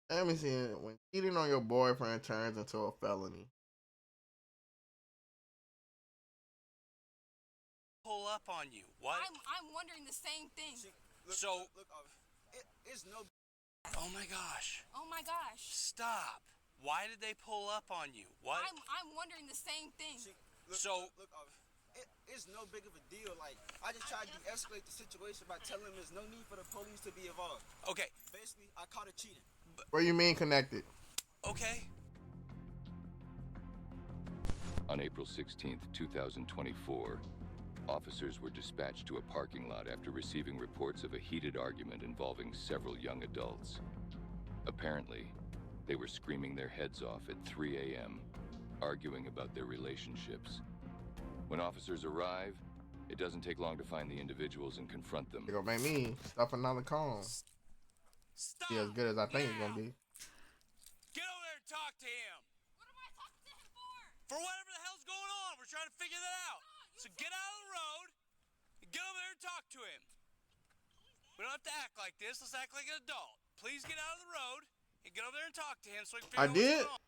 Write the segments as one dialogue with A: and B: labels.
A: Let me see it. When cheating on your boyfriend turns into a felony.
B: Pull up on you. What?
C: I'm wondering the same thing.
B: It's no. Oh my gosh.
C: Oh my gosh.
B: Stop. Why did they pull up on you? What?
C: I'm wondering the same thing.
B: It's no big of a deal. Like, I just tried to de-escalate the situation by telling him there's no need for the police to be involved. Okay. Basically, I caught her cheating.
A: What do you mean connected?
B: Okay.
D: On April 16th, 2024, officers were dispatched to a parking lot after receiving reports of a heated argument involving several young adults. Apparently, they were screaming their heads off at 3 a.m., arguing about their relationships. When officers arrive, it doesn't take long to find the individuals and confront them.
A: They're gonna make me stuff another cone.
B: Stop.
A: Be as good as I think it's gonna be.
B: Get over there and talk to him.
C: What am I talking to him for?
B: For whatever the hell's going on. We're trying to figure that out. So get out of the road and get over there and talk to him. We don't have to act like this. Let's act like an adult. Please get out of the road and get over there and talk to him so we can figure out what's going on.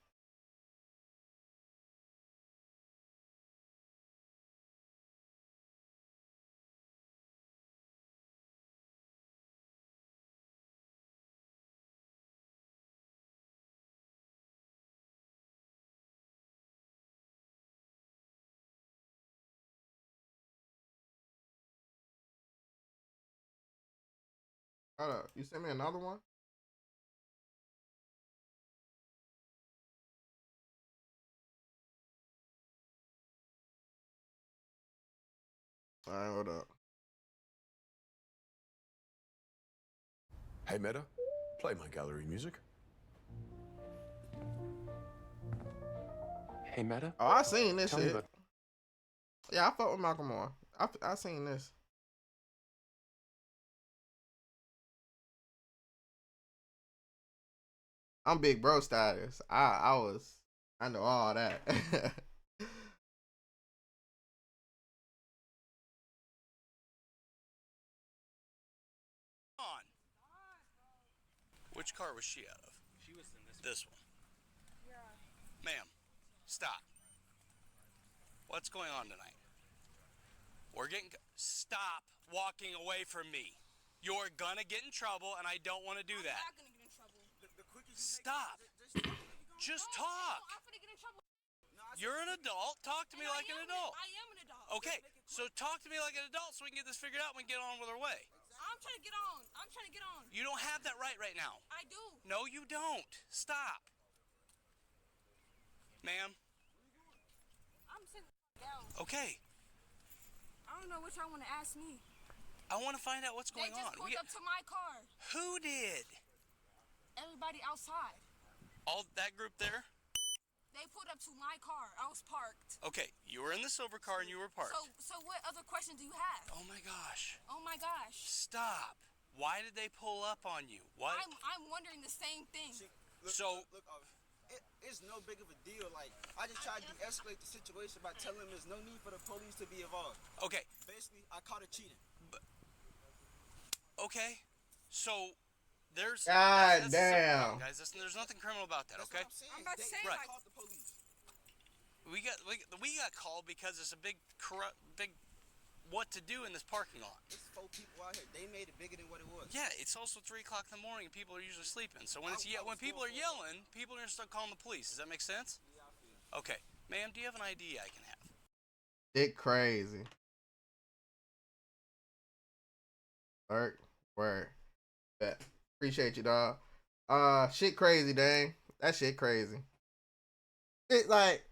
A: Hold up. You sent me another one? Alright, hold up.
E: Hey Meta, play my gallery music. Hey Meta.
A: Oh, I seen this
E: Tell me
A: shit.
E: about-
A: Yeah, I fuck with Malcolm Moore. I seen this. I'm big bro status. I know all that.
B: On. Which car was she out of?
F: She was in
B: This one. Ma'am, stop. What's going on tonight? Stop walking away from me. You're gonna get in trouble, and I don't want to do that.
C: I'm not gonna get in trouble.
B: Stop. Just talk.
C: I'm gonna get in trouble.
B: You're an adult. Talk to me like an adult.
C: I am an adult.
B: Okay, so talk to me like an adult so we can get this figured out and we can get on with our way.
C: I'm trying to get on. I'm trying to get on.
B: You don't have that right now.
C: I do.
B: No, you don't. Stop. Ma'am.
C: I'm sitting down.
B: Okay.
C: I don't know what y'all want to ask me.
B: I want to find out what's going
C: They just
B: on.
C: pulled up to my car.
B: Who did?
C: Everybody outside.
B: All that group there?
C: They pulled up to my car. I was parked.
B: Okay, you were in the silver car and you were parked.
C: So what other questions do you have?
B: Oh my gosh.
C: Oh my gosh.
B: Stop. Why did they pull up on you? What?
C: I'm wondering the same thing.
B: It's no big of a deal. Like, I just tried to de-escalate the situation by telling him there's no need for the police to be involved. Okay. Basically, I caught her cheating. Okay. So, there's...
A: God
B: that's
A: damn.
B: Guys, there's nothing criminal about that, okay?
C: I'm about to say,
B: Right.
C: like,
B: Called the police. We got called because it's a big what to do in this parking lot. There's 4 people out here. They made it bigger than what it was. Yeah, it's also 3 o'clock in the morning and people are usually sleeping. So when when people are yelling, people are gonna start calling the police. Does that make sense? Yeah, I feel it. Okay. Ma'am, do you have an ID I can have?
A: Dick crazy. Word. Yeah. Appreciate you, dog. Shit crazy, dang. That shit crazy. It like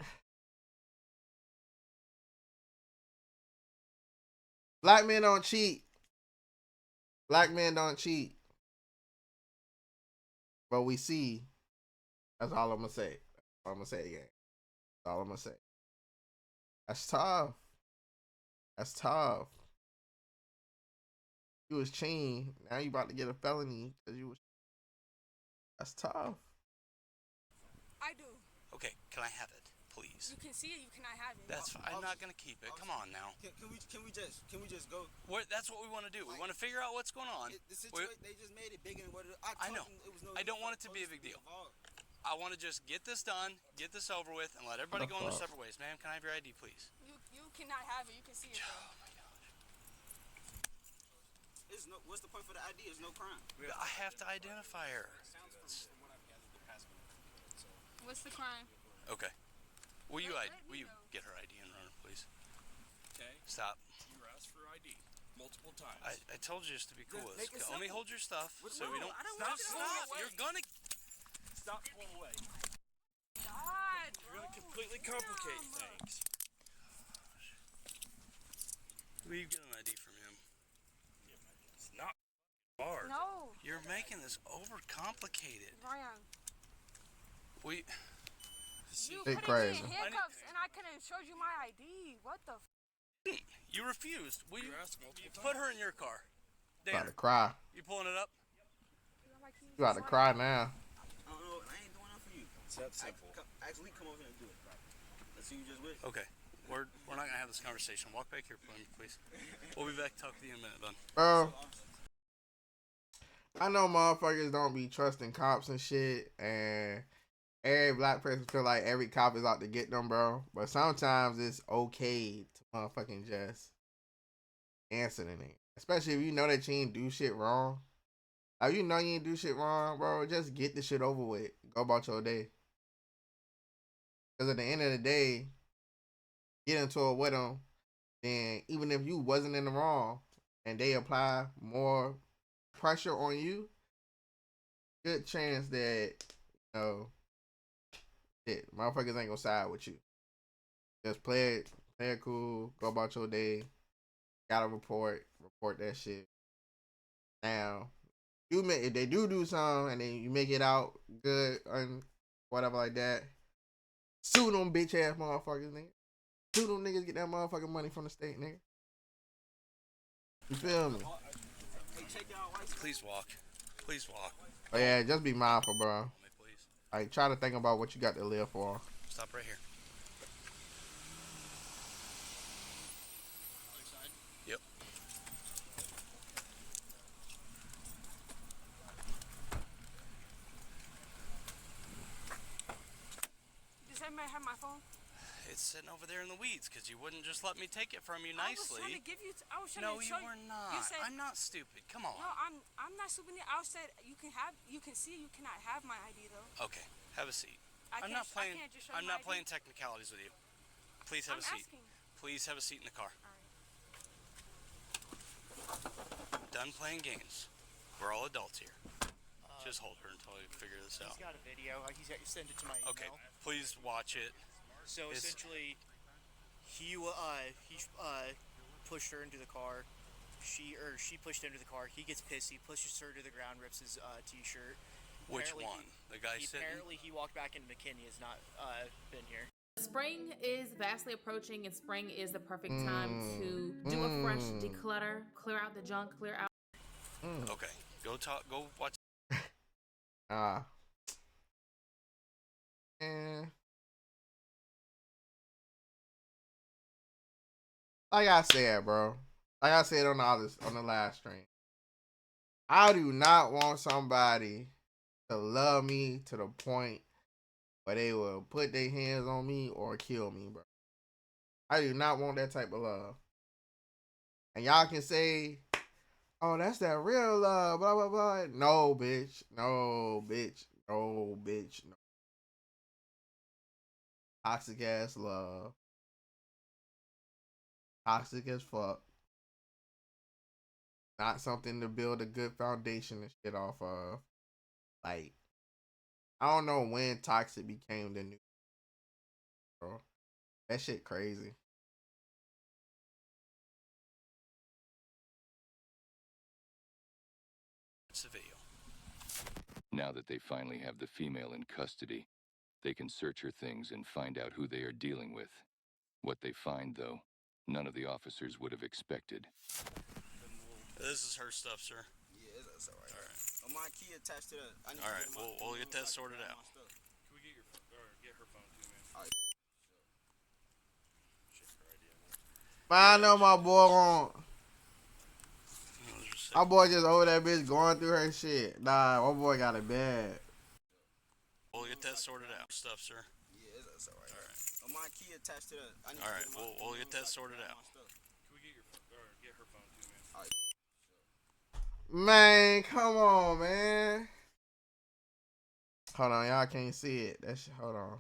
A: black men don't cheat. Black men don't cheat. But we see. That's all I'm gonna say. That's all I'm gonna say again. That's all I'm gonna say. That's tough. That's tough. You was cheating. Now you about to get a felony because you was. That's tough.
C: I do.
B: Okay, can I have it, please.
C: You can see it. You cannot have it.
B: That's fine. I'm not gonna keep it. Come on now.
F: Can we just go?
B: That's what we want to do. We want to figure out what's going on.
F: The situation, they just made it bigger than what it.
B: I know. I don't want it to be a big deal. I want to just get this done, get this over with, and let everybody go in their separate ways. Ma'am, can I have your ID, please?
C: You cannot have it. You can see it.
B: Oh my gosh.
F: What's the point for the ID? There's no crime.
B: I have to identify her.
C: What's the crime?
B: Okay. Will you get her ID and run her, please?
G: Okay.
B: Stop.
G: You were asked for ID multiple times.
B: I told you just to be cool with
F: Make
B: this.
F: it
B: Let me
F: simple.
B: hold your stuff so we don't.
C: I don't want you to
B: Stop!
C: away.
B: You're gonna.
G: Stop pulling away.
C: God,
G: You're gonna completely complicate things.
B: Will you get an ID from him?
G: It's not hard.
C: no,
B: You're making this overcomplicated.
C: Ryan.
B: We.
C: You
A: They
C: put
A: crazy.
C: me in handcuffs and I couldn't show you my ID. What the?
B: You refused. Will you
G: You were asked multiple times.
B: put her in your car?
A: About
B: Dan,
A: to cry.
B: you pulling it up?
A: You about to cry now.
F: I don't know. I ain't doing nothing for you.
G: It's that simple.
F: Actually, come over here and do it. Let's see you just with.
B: Okay. We're not gonna have this conversation. Walk back here, please. We'll be back to talk to you in a minute, then.
A: Bro, I know motherfuckers don't be trusting cops and shit, and every black person feel like every cop is out to get them, bro. But sometimes it's okay to motherfucking just answer the name. Especially if you know that you ain't do shit wrong. Like, you know you ain't do shit wrong, bro, just get the shit over with. Go about your day. Because at the end of the day, get into it with them, then even if you wasn't in the wrong and they apply more pressure on you, good chance that, you know, shit, motherfuckers ain't gonna side with you. Just play it cool, go about your day. Gotta report that shit. Now, if they do something and then you make it out good and whatever like that, sue them bitch ass motherfuckers, nigga. Sue them niggas, get that motherfucking money from the state, nigga. You feel me?
B: Please walk. Please walk.
A: But yeah, just be mindful, bro.
B: Follow me, please.
A: Like, try to think about what you got to live for.
B: Stop right here. Yep.
C: Does anybody have my phone?
B: It's sitting over there in the weeds because you wouldn't just let me take it from you
C: I was
B: nicely.
C: trying to give you. I was trying
B: No,
C: to
B: you
C: show
B: were
C: You
B: not.
C: said,
B: I'm not stupid. Come on.
C: No, I'm not stupid. I said you can have. You can see. You cannot have my ID though.
B: Okay, have a seat.
C: I
B: I'm
C: can't-
B: not playing.
C: I can't just show
B: I'm
C: my
B: not
C: ID.
B: playing technicalities with you. Please have
C: I'm
B: a seat.
C: asking.
B: Please have a seat in the car.
C: All right.
B: Done playing games. We're all adults here. Just hold her until I figure this out.
H: He's got a video. He's got, send it to my email.
B: Okay, please watch it.
H: So
B: It's-
H: essentially, he pushed her into the car. She pushed him into the car. He gets pissed. He pushes her to the ground, rips his t-shirt.
B: Which
H: Apparently
B: one? The guy sitting?
H: Apparently, he walked back into McKinney. Has not been here.
I: Spring is vastly approaching, and spring is the perfect time to do a fresh declutter, clear out the junk, clear out.
B: Okay, go watch.
A: Like I said, bro. Like I said on the last stream, I do not want somebody to love me to the point where they will put their hands on me or kill me, bro. I do not want that type of love. And y'all can say, oh, that's that real love, blah, blah, blah. No, bitch. No, bitch. No, bitch. No. Toxic ass love. Toxic as fuck. Not something to build a good foundation and shit off of. Like, I don't know when toxic became the new, bro. That shit crazy.
B: It's the video.
D: Now that they finally have the female in custody, they can search her things and find out who they are dealing with. What they find, though, none of the officers would have expected.
B: This is her stuff, sir.
F: Yeah, that's all right.
B: All right.
F: Oh, my key attached to that. I need
B: All
F: to
B: right,
F: get my-
B: we'll get that sorted out.
G: Can we get her phone too, man?
F: All right.
A: I know my boy on. My boy just over that bitch going through her shit. Nah, my boy got it bad.
B: We'll get that sorted out. Stuff, sir.
F: Yeah, that's alright. Alright. My key attached to the.
B: Alright, we'll get that sorted out.
G: Can we get your get her phone too, man?
F: Alright.
A: Man, come on, man. Hold on, y'all can't see it. That shit, hold on.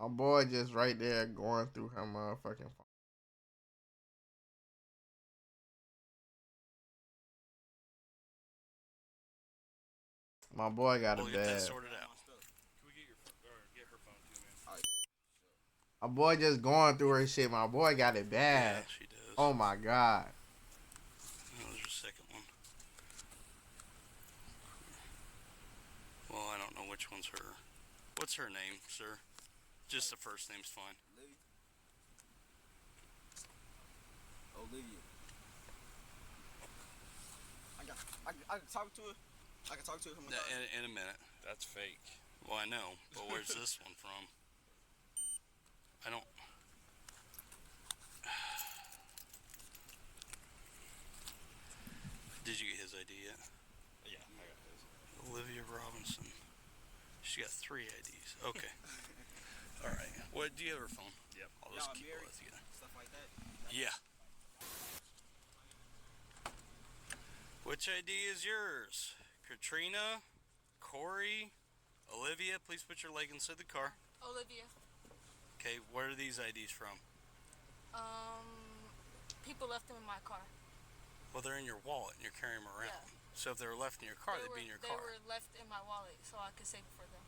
A: My boy just right there going through her motherfucking phone. My boy got
B: we'll
A: it
B: get
A: bad.
B: That sorted out.
G: Can we get her phone too, man?
F: Alright.
A: My boy just going through her shit. My boy got it bad.
B: Yeah, she does.
A: Oh my god.
B: Oh, there's a second one. Well, I don't know which one's her. What's her name, sir? Just the first name's fine.
F: Olivia. I can talk to her. I can talk to her from my car.
B: In a minute.
G: That's fake.
B: Well, I know, but where's this one from? I don't. Did you get his ID yet?
G: Yeah, I got his.
B: Olivia Robinson. She got 3 IDs. Okay. All right. What? Do you have her phone?
G: Yep.
B: I'll just
F: Y'all
B: keep
F: married?
B: it with you.
F: Stuff like that.
B: Yeah. Which ID is yours? Katrina, Corey, Olivia. Please put your leg inside the car.
C: Olivia.
B: Okay. Where are these IDs from?
C: People left them in my car.
B: Well, they're in your wallet and you're carrying them around.
C: Yeah.
B: So if they were left in your car, they'd be in your car.
C: They were left in my wallet so I could save it for them.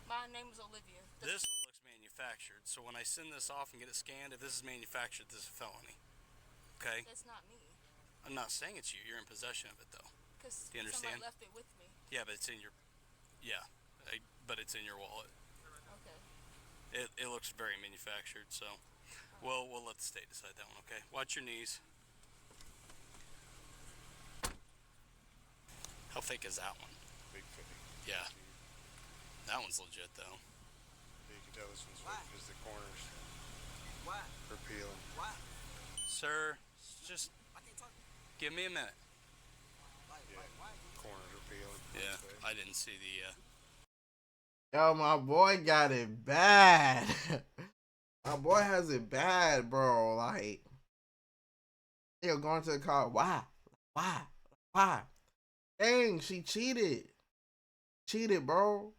C: My name is Olivia.
B: This one looks manufactured. So when I send this off and get it scanned, if this is manufactured, this is a felony. Okay?
C: That's not me.
B: I'm not saying it's you. You're in possession of it, though.
C: Because
B: Do you understand?
C: somebody left it with me.
B: Yeah, but it's in your... Yeah. But it's in your wallet.
C: Okay.
B: It looks very manufactured, so... Well, we'll let the state decide that one, okay? Watch your knees. How fake is that one?
G: Big fake.
B: Yeah. That one's legit, though.
G: You can tell this one's fake because the corners
F: Why?
G: are peeling.
F: Why?
B: Sir, just
F: I can't talk.
B: give me a minute.
F: Why?
G: Corners are peeling.
B: Yeah,
G: That's fake.
B: I didn't see the...
A: Yo, my boy got it bad. My boy has it bad, bro. Like, yo, going to the car. Why? Dang, she cheated. Cheated, bro.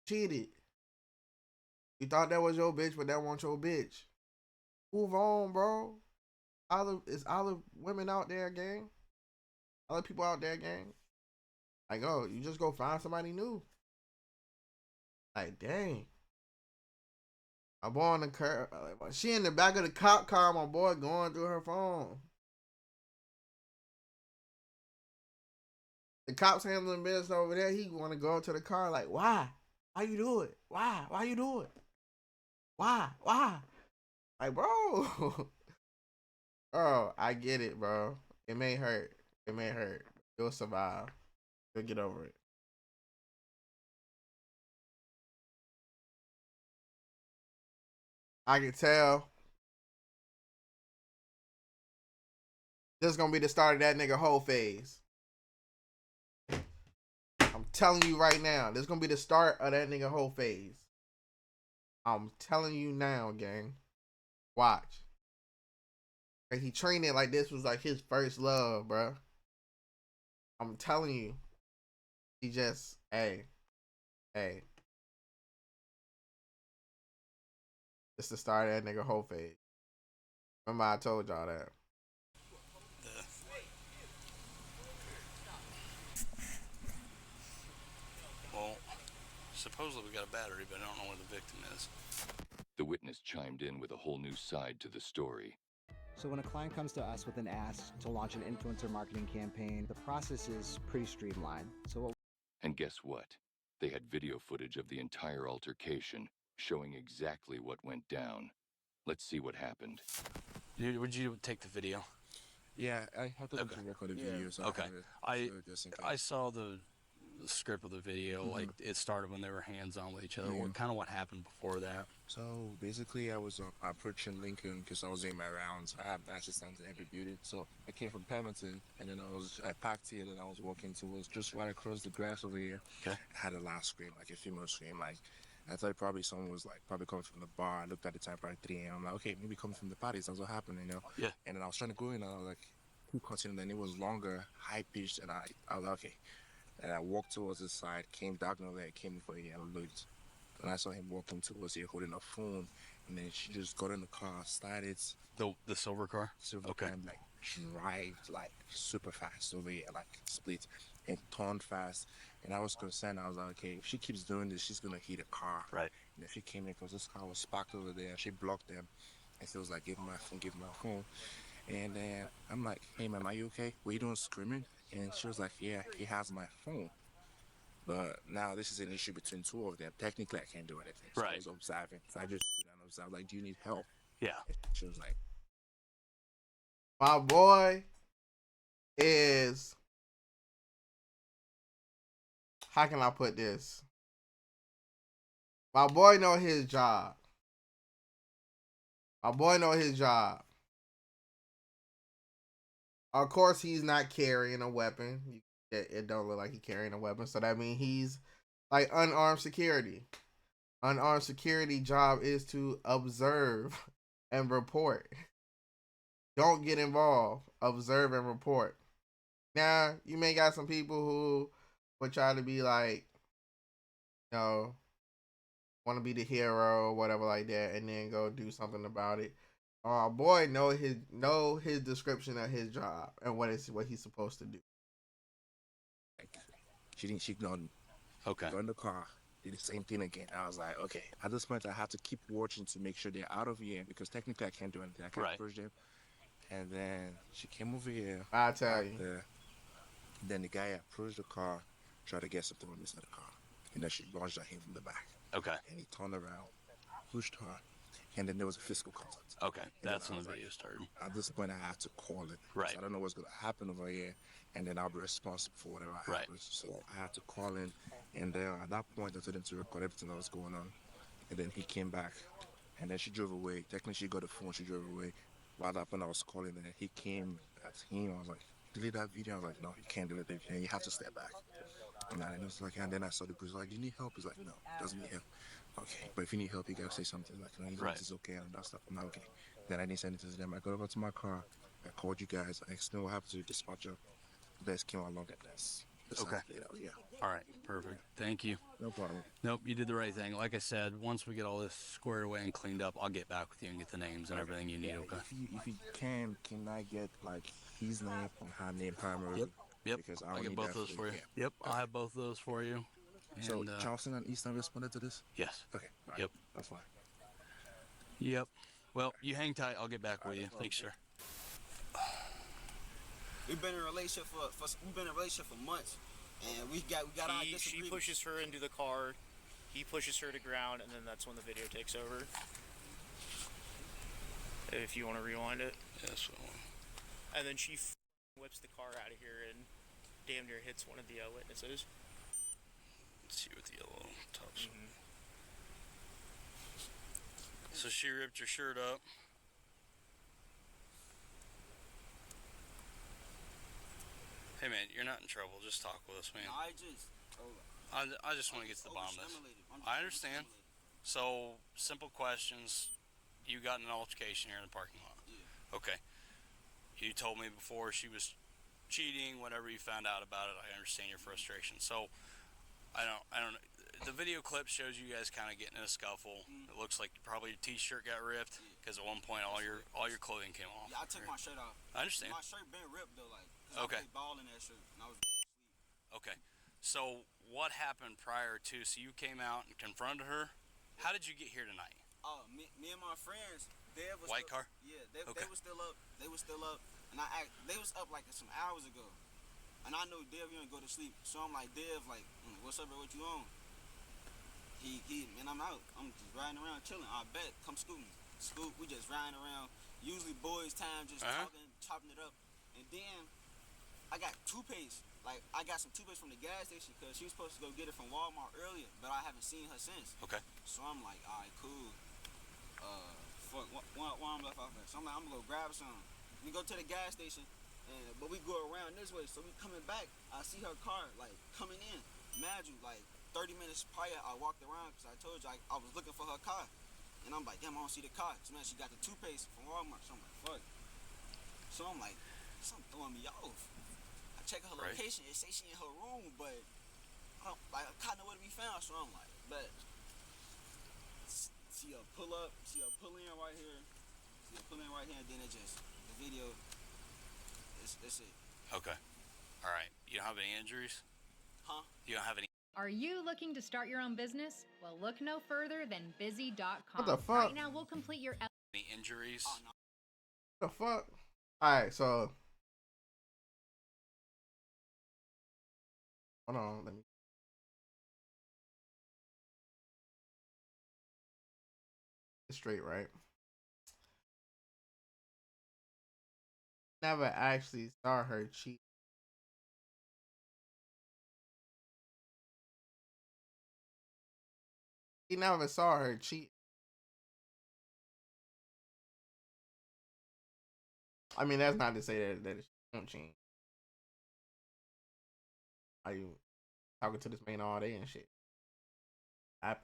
A: Cheated. You thought that was your bitch, but that wasn't your bitch. Move on, bro. It's other women out there, gang. Other people out there, gang. Like, oh, you just go find somebody new. Like, dang. My boy on the car. She in the back of the cop car. My boy going through her phone. The cops handling business over there. He want to go to the car. Like, why? Why you do it? Why? Why you do it? Why? Like, bro. Bro, I get it, bro. It may hurt. You'll survive. You'll get over it. I can tell. This is gonna be the start of that nigga whole phase. I'm telling you right now. This is gonna be the start of that nigga whole phase. I'm telling you now, gang. Watch. Like, he trained it like this was like his first love, bro. I'm telling you. He just, hey. It's the start of that nigga whole phase. Remember I told y'all that.
B: Well, supposedly we got a battery, but I don't know where the victim is.
D: The witness chimed in with a whole new side to the story.
J: So when a client comes to us with an ask to launch an influencer marketing campaign, the process is pretty streamlined.
D: And guess what? They had video footage of the entire altercation, showing exactly what went down. Let's see what happened.
B: Would you take the video?
K: Yeah, I have to recorded video, so
B: okay.
K: I have it. So just in case.
B: I saw script of the video? Like, it started when they were hands-on with each other. What happened before that?
K: So basically, I was approaching Lincoln because I was doing my rounds. I have assistants every beauty. So I came from Pemberton, and then I parked here, and I was walking towards just right across the grass over here.
B: Okay.
K: I had a loud scream, like a female scream. Like, I thought probably someone was like probably coming from the bar. I looked at the time, probably 3 a.m. I'm like, okay, maybe coming from the parties. That's what happened, you know?
B: Yeah.
K: And then I was trying to go in, and I was like, who continued? And it was longer, high pitched, and I was like, okay. And I walked towards his side, came diagonal there, came for here, and looked. And I saw him walking towards here holding a phone. And then she just got in the car, started.
B: The silver car?
K: Silver
B: Okay.
K: car, and like drive like super fast over here, like split and turned fast. And I was concerned. I was like, okay, if she keeps doing this, she's going to hit a car.
B: Right.
K: And if she came in, because this car was parked over there, she blocked them. And she was like, give me my phone. And then I'm like, hey, man, are you okay? Were you doing screaming? And she was like, yeah, he has my phone. But now this is an issue between two of them. Technically, I can't do anything. So I was observing. So I just stood and observed, like, do you need help?
B: Yeah.
K: She was like,
A: my boy is, how can I put this? My boy know his job. My boy know his job. Of course, he's not carrying a weapon. It don't look like he's carrying a weapon. So that means he's like unarmed security. Unarmed security job is to observe and report. Don't get involved. Observe and report. Now, you may got some people who would try to be like, you know, want to be the hero or whatever like that, and then go do something about it. Boy, know his description of his job and what he's supposed to do.
K: she ignored me.
B: Okay.
K: Got in the car, did the same thing again. I was like, okay. At this point, I have to keep watching to make sure they're out of here because technically I can't do anything. I can't approach them. And then she came over here.
A: I tell you.
K: Then the guy approached the car, tried to get something from inside the car, and then she launched at him from the back.
B: Okay.
K: And he turned around, pushed her, and then there was a physical contact.
B: Okay, that's when the video started.
K: At this point, I had to call it.
B: Right.
K: I don't know what's going to happen over here, and then I'll be responsible for whatever happens. So I had to call in, and then at that point, I told him to record everything that was going on. And then he came back, and then she drove away. Technically, she got the phone, she drove away. While that point, I was calling, and he came at him. I was like, delete that video. I was like, no, you can't delete that video. You have to step back. And it was like, and then I saw the police like, do you need help? He's like, no, doesn't need help. Okay, but if you need help, you gotta say something like, no, it's okay, and that stuff. I'm not okay. Then I didn't say anything to them. I got over to my car. I called you guys. I explained what happened to the dispatcher. You guys came along at this.
B: Okay.
K: Yeah.
B: All right. Perfect. Thank you.
K: No problem.
B: Nope, you did the right thing. Like I said, once we get all this squared away and cleaned up, I'll get back with you and get the names and everything you need. Okay.
K: If you can I get like his name and her name primarily?
B: Yep.
K: Because
B: I'll get both those for you. Yep. I'll have both of those for you. And,
K: so Charleston and Easton responded to this?
B: Yes.
K: Okay. Right.
B: Yep.
K: That's fine.
B: Yep. Well, you hang tight. I'll get back with you. Thanks, sir.
F: We've been in a relationship for months, and we got our disagreements.
H: She pushes her into the car, he pushes her to ground, and then that's when the video takes over. If you want to rewind it.
B: Yes.
H: And then she whips the car out of here and damn near hits one of the witnesses.
B: Let's see what the yellow tops. So she ripped your shirt up. Hey man, you're not in trouble. Just talk with us, man.
F: No,
B: I just want to get to the bottom of this. I understand. So simple questions. You got an altercation here in the parking lot.
F: Yeah.
B: Okay. You told me before she was cheating. Whatever you found out about it, I understand your frustration. So I don't know. The video clip shows you guys kind of getting in a scuffle. It looks like probably your t-shirt got ripped because at one point all your clothing came off.
F: Yeah, I took my shirt off.
B: I understand.
F: My shirt been ripped though, like.
B: Okay.
F: I played ball in that shirt, and I was going to sleep.
B: Okay. So what happened prior to? So you came out and confronted her. How did you get here tonight?
F: Me and my friends, they was
B: white car.
F: Yeah, they was still up. They was still up, and they was up like some hours ago. And I know Dev, you ain't go to sleep, so I'm like, Dev, like, what's up, bro? What you on? Man, I'm out. I'm just riding around chilling. I bet, come scoot me. Scoot, we just riding around. Usually boys' time, just talking, chopping it up, and then I got toothpaste like, I got some toothpaste from the gas station because she was supposed to go get it from Walmart earlier, but I haven't seen her since.
B: Okay.
F: So I'm like, all right, cool. Fuck, why I'm left off that? So I'm like, I'm gonna go grab some. We go to the gas station, but we go around this way. So we coming back, I see her car, like, coming in. Imagine, like, 30 minutes prior, I walked around because I told you I was looking for her car. And I'm like, damn, I don't see the car. So, man, she got the toothpaste from Walmart. So I'm like, fuck. So I'm like, something throwing me off. I check her location. It say she in her room, but I kind of nowhere to be found. So I'm like, bet. See her pull up. See her pull in right here. See her pull in right here. And then the video, it's it.
B: Okay. All right. You don't have any injuries?
F: Huh?
B: You don't have any?
L: Are you looking to start your own business? Well, look no further than busy.com.
A: What the fuck?
L: Right now, we'll complete your...
B: Any injuries?
F: Oh, no.
A: What the fuck? Alright, so. Hold on, let me. It's straight, right? Never actually saw her cheat. He never saw her cheat. I mean, that's not to say that it won't change. Are you talking to this man all day and shit? I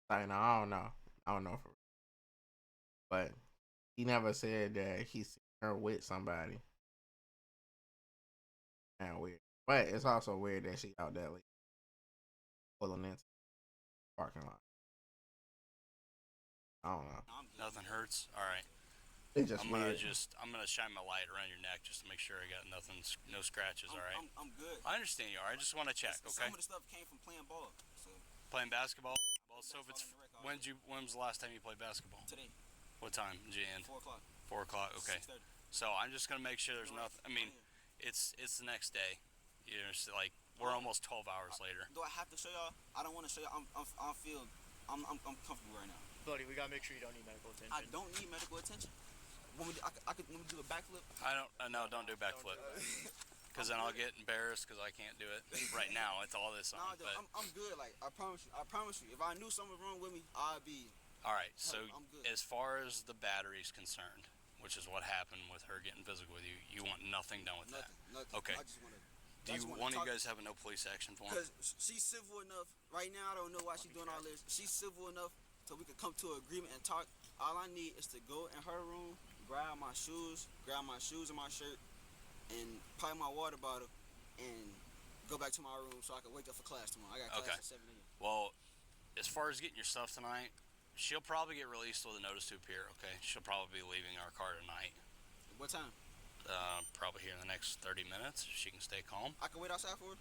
A: don't know. I don't know for real. But he never said that he seen her with somebody. And weird. But it's also weird that she out there like pulling into the parking lot. I don't know.
B: Nothing hurts? All right.
A: It's just
B: I'm gonna shine my light around your neck just to make sure I got nothing, no scratches. All right.
F: I'm good.
B: I understand you are. I just want to check. Okay.
F: Some of the stuff came from playing ball. So.
B: Playing basketball. Well, so if it's when was the last time you played basketball?
F: Today.
B: What time did you end?
F: 4 o'clock.
B: 4 o'clock. Okay.
F: 6:30.
B: So I'm just gonna make sure there's nothing. I mean, it's the next day. You know, it's like we're almost 12 hours later.
F: Do I have to show y'all? I don't want to show y'all. I'm comfortable right now.
H: Buddy, we gotta make sure you don't need medical attention.
F: I don't need medical attention. When we do a backflip.
B: Don't do a backflip. Because then I'll get embarrassed because I can't do it right now. It's all this on.
F: No, I'm good. Like I promise you. If I knew something was wrong with me, I'd be.
B: All right. So
F: I'm good.
B: as far as the battery's concerned, which is what happened with her getting physical with you, you want nothing done with
F: nothing.
B: Okay.
F: I just want to.
B: Do you want you guys have a no police action form?
F: Because she's civil enough. Right now, I don't know why she's doing all this. She's civil enough so we could come to an agreement and talk. All I need is to go in her room, grab my shoes and my shirt, and probably my water bottle, and go back to my room so I can wake up for class tomorrow. I got class at 7 a.m.
B: Well, as far as getting your stuff tonight, she'll probably get released with a notice to appear, okay? She'll probably be leaving our car tonight.
F: What time?
B: Probably here in the next 30 minutes. She can stay calm.
F: I can wait outside for her?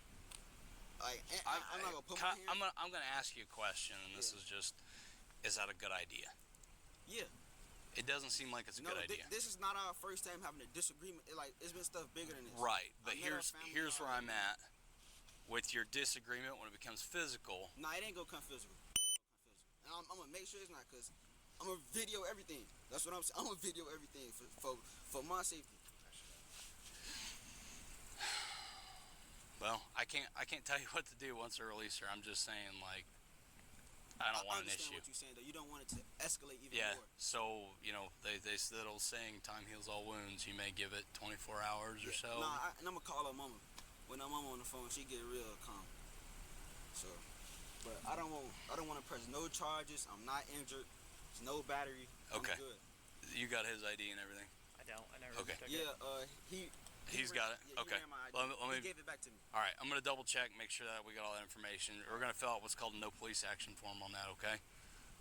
F: Like, I'm not going to put my hand...
B: I'm going to ask you a question, and this is just, is that a good idea?
F: Yeah.
B: It doesn't seem like it's a good idea.
F: This is not our first time having a disagreement. It's been stuff bigger than this.
B: Right, but here's where I'm at. With your disagreement, when it becomes physical...
F: Nah, it ain't going to come physical. And I'm going to make sure it's not, because I'm going to video everything. That's what I'm saying. I'm going to video everything for my safety.
B: Well, I can't tell you what to do once I release her. I'm just saying, like, I don't want an issue.
F: I understand what you're saying, though. You don't want it to escalate even more.
B: So, you know, they that old saying, time heals all wounds. You may give it 24 hours or so.
F: Nah, and I'm going to call her mama. When her mama on the phone, she get real calm. So, but I don't want to press no charges. I'm not injured. There's no battery.
B: Okay.
F: I'm good.
B: You got his ID and everything?
H: I don't. I never took it.
F: Yeah,
B: He's got it.
F: Yeah,
B: okay.
F: He gave it back to me.
B: All right. I'm going to double check, make sure that we got all that information. We're going to fill out what's called a no police action form on that, okay?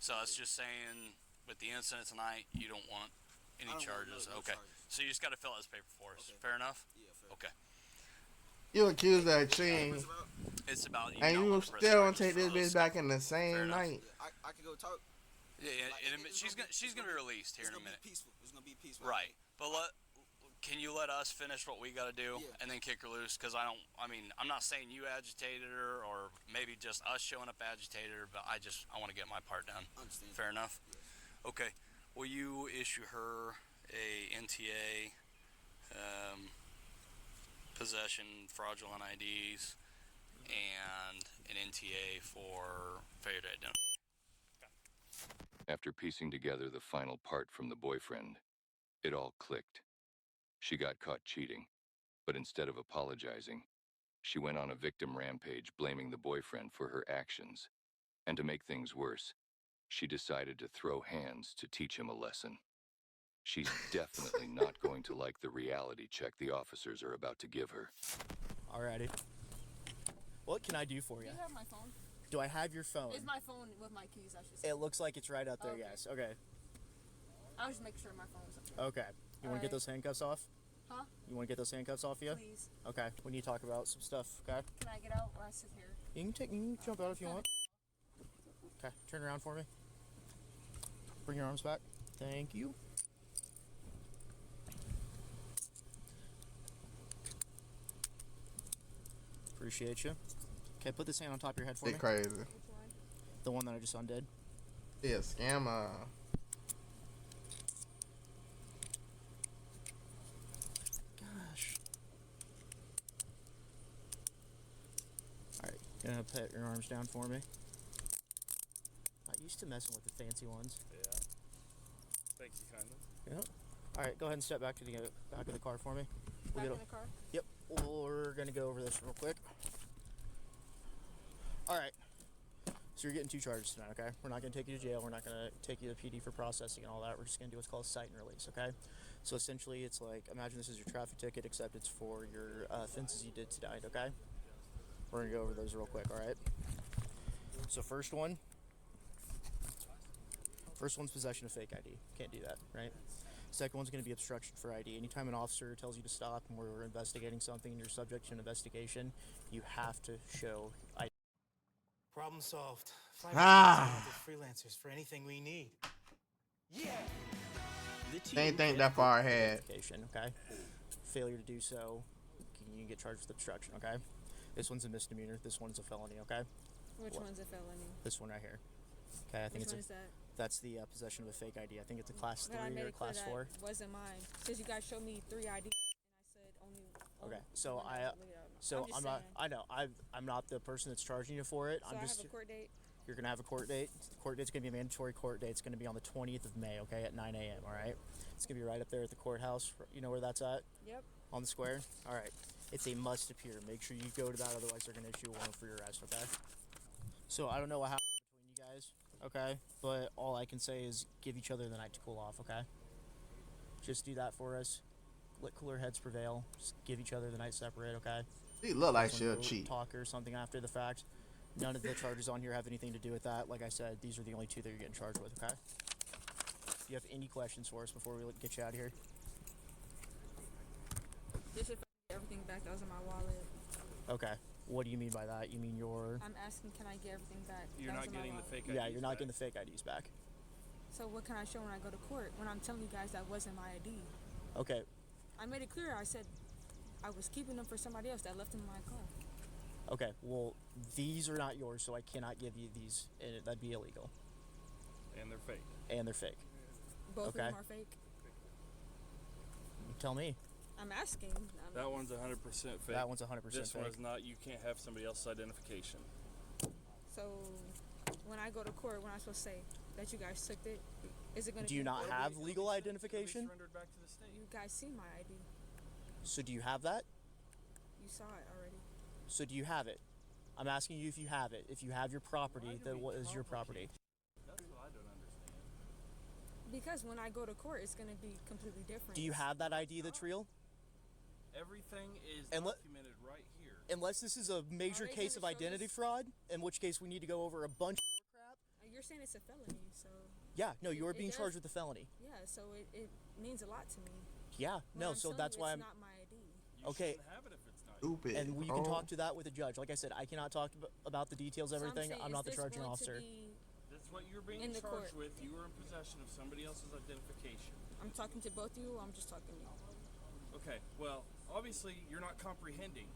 B: So it's just saying with the incident tonight, you don't want any charges.
F: No
B: okay.
F: charges.
B: So you just got to fill out this paper for us.
F: Okay.
B: Fair enough?
F: Yeah, fair.
B: Okay.
A: You accused that cheating.
B: It's about you.
A: And you still don't take this bitch back in the same night.
F: Yeah, I can go talk.
B: Yeah, she's gonna be released here in a minute.
F: It's gonna be peaceful.
B: Right, but can you let us finish what we got to do and then kick her loose? Because I'm not saying you agitated her or maybe just us showing up agitated her, but I want to get my part done.
F: Understand.
B: Fair enough.
F: Yes.
B: Okay. Will you issue her a NTA possession, fraudulent IDs, and an NTA for failure to identify.
D: After piecing together the final part from the boyfriend, it all clicked. She got caught cheating, but instead of apologizing, she went on a victim rampage blaming the boyfriend for her actions. And to make things worse, she decided to throw hands to teach him a lesson. She's definitely not going to like the reality check the officers are about to give her.
H: Alrighty. What can I do for you?
C: Do you have my phone?
H: Do I have your phone?
C: Is my phone with my keys, I should say.
H: It looks like it's right out there,
C: Okay.
H: yes. Okay.
C: I was just making sure my phone was up there.
H: Okay. You want to get those handcuffs off?
C: Huh?
H: You want to get those handcuffs off you?
C: Please.
H: Okay. We need to talk about some stuff, okay?
C: Can I get out or I sit here?
H: You can jump out if you want. Okay. Turn around for me. Bring your arms back. Thank you. Appreciate you. Okay, put this hand on top of your head for me.
A: Crazy.
C: Which one?
H: The one that I just undid.
A: Yeah, scammer.
H: Gosh. Alright, gonna put your arms down for me. Not used to messing with the fancy ones.
G: Yeah. Thank you, kind of.
H: Yep. Alright, go ahead and step back to the back of the car for me.
C: Back in the car?
H: Yep. We're gonna go over this real quick. Alright. So you're getting 2 charges tonight, okay? We're not gonna take you to jail. We're not gonna take you to PD for processing and all that. We're just gonna do what's called a cite and release, okay? So essentially, it's like, imagine this is your traffic ticket, except it's for your offenses you did tonight, okay? We're gonna go over those real quick, alright? So first one's possession of fake ID. Can't do that, right? Second one's going to be obstruction for ID. Anytime an officer tells you to stop and we're investigating something and you're subject to an investigation, you have to show ID.
M: Problem solved. 5 freelancers for anything we need. Yeah.
A: They ain't think that far ahead.
H: Okay. Failure to do so, you can get charged with obstruction. Okay. This one's a misdemeanor. This one's a felony. Okay.
C: Which one's a felony?
H: This one right here. Okay. I think
C: Which one is that?
H: That's the possession of a fake ID. I think it's a class 3 or a class 4.
C: Wasn't mine. Because you guys showed me 3 IDs and I said only.
H: Okay. So I'm not the person that's charging you for it.
C: So
H: I'm just.
C: I have a court date.
H: You're gonna have a court date. The court date's gonna be a mandatory court date. It's gonna be on the 20th of May. Okay, at 9 a.m. All right. It's gonna be right up there at the courthouse. You know where that's at?
C: Yep.
H: On the square. All right. It's a must appear. Make sure you go to that. Otherwise, they're gonna issue a warrant for your arrest. Okay. So I don't know what happened between you guys. Okay, but all I can say is give each other the night to cool off, okay? Just do that for us. Let cooler heads prevail. Just give each other the night separate, okay?
A: He look like she'll cheat.
H: Talk or something after the fact. None of the charges on here have anything to do with that. Like I said, these are the only 2 that you're getting charged with, okay? Do you have any questions for us before we get you out of here?
C: Just if I get everything back that was in my wallet.
H: Okay. What do you mean by that? You mean your...
C: I'm asking, can I get everything back?
G: You're not getting the fake IDs
H: Yeah, you're not
G: back.
H: getting the fake IDs back.
C: So what can I show when I go to court? When I'm telling you guys that wasn't my ID.
H: Okay.
C: I made it clear. I said I was keeping them for somebody else that left them in my car.
H: Okay, well, these are not yours, so I cannot give you these. That'd be illegal.
G: And they're fake.
H: And they're fake.
C: Both of them are fake?
H: You tell me.
C: I'm asking.
G: That one's 100% fake.
H: That one's 100% fake.
G: This one is not. You can't have somebody else's identification.
C: So when I go to court, when I'm supposed to say that you guys took it, is it going to
H: Do you not have legal identification?
G: Back to the state.
C: You guys see my ID.
H: So do you have that?
C: You saw it already.
H: So do you have it? I'm asking you if you have it. If you have your property, then what is your property?
G: That's what I don't understand.
C: Because when I go to court, it's going to be completely different.
H: Do you have that ID that's real?
G: Everything is documented right here.
H: Unless this is a major case of identity fraud, in which case we need to go over a bunch more crap.
C: You're saying it's a felony, so...
H: Yeah, no, you are being charged with a felony.
C: Yeah, so it means a lot to me.
H: Yeah, no, so that's why I'm...
C: It's not my ID.
H: Okay.
G: Have it if it's not.
A: Stupid.
H: And we can talk to that with a judge. Like I said, I cannot talk about the details of everything.
C: So
H: I'm not the charging officer.
G: That's what you're being
C: in the
G: charged
C: court.
G: with. You were in possession of somebody else's identification.
C: I'm talking to both of you, or I'm just talking to you?
G: Okay, well, obviously you're not comprehending.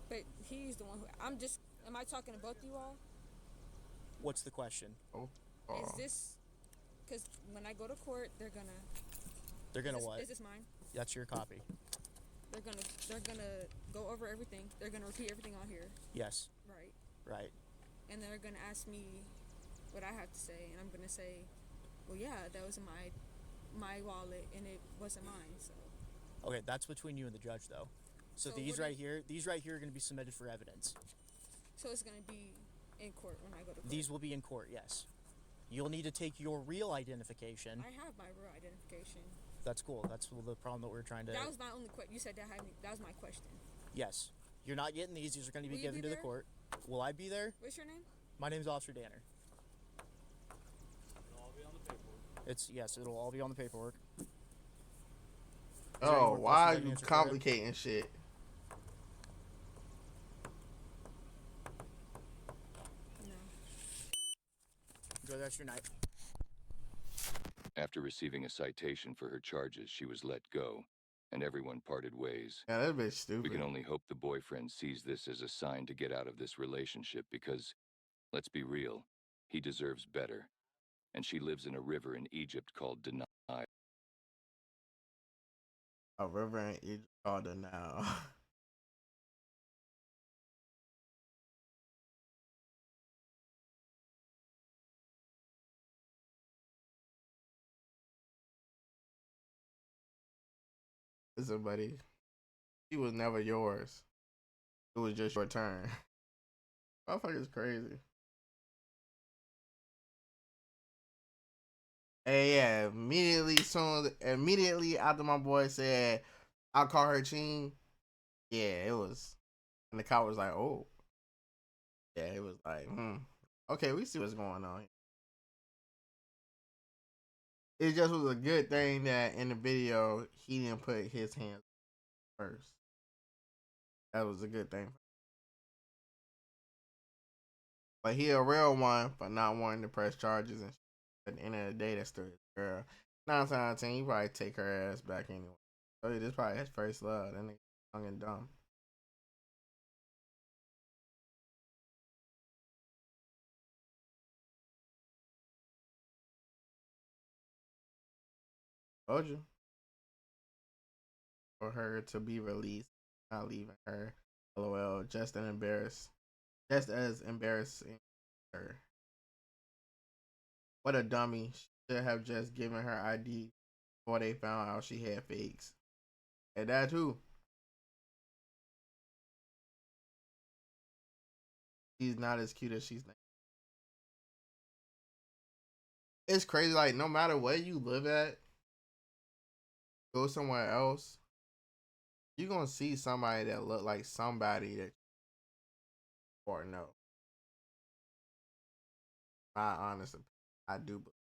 C: But he's the one who... Am I talking to both of you all?
H: What's the question?
C: Is this... Because when I go to court, they're gonna...
H: They're gonna what?
C: Is this mine?
H: That's your copy.
C: they're gonna go over everything. They're gonna repeat everything on here.
H: Yes.
C: Right.
H: Right.
C: And they're gonna ask me what I have to say, and I'm gonna say, well, yeah, that was in my wallet, and it wasn't mine. So.
H: Okay, that's between you and the judge, though. So these right here are going to be submitted for evidence.
C: So it's gonna be in court when I go to court.
H: These will be in court, yes. You'll need to take your real identification.
C: I have my real identification.
H: That's cool. That's the problem that we're trying to.
C: That was my only question. You said that was my question.
H: Yes. You're not getting these. These are going to be given to the court. Will I be there?
C: What's your name?
H: My name's Officer Danner.
G: It'll all be on the paperwork.
H: Yes, it'll all be on the paperwork.
A: Oh, why are you complicating shit?
H: Enjoy the rest of your night.
D: After receiving a citation for her charges, she was let go, and everyone parted ways.
A: Yeah, that bitch stupid.
D: We can only hope the boyfriend sees this as a sign to get out of this relationship because, let's be real, he deserves better. And she lives in a river in Egypt called Denial.
A: A river in Egypt called Denial. Listen, buddy, she was never yours. It was just your turn. Motherfucker's crazy. Hey, yeah, immediately after my boy said, I'll call her Ching, yeah, it was, and the cop was like, oh. Yeah, it was like, okay, we see what's going on. It just was a good thing that in the video, he didn't put his hands first. That was a good thing. But he a real one for not wanting to press charges, and at the end of the day, that's still his girl. 9 times out of 10, he probably take her ass back anyway. So this probably his first love. That nigga young and dumb. Told you. For her to be released, not leaving her. LOL. Just as embarrassing her. What a dummy. She should have just given her ID before they found out she had fakes. And that too. She's not as cute as she's named. It's crazy, like no matter where you live at, go somewhere else, you're gonna see somebody that look like somebody that or no. My honest opinion, I do believe.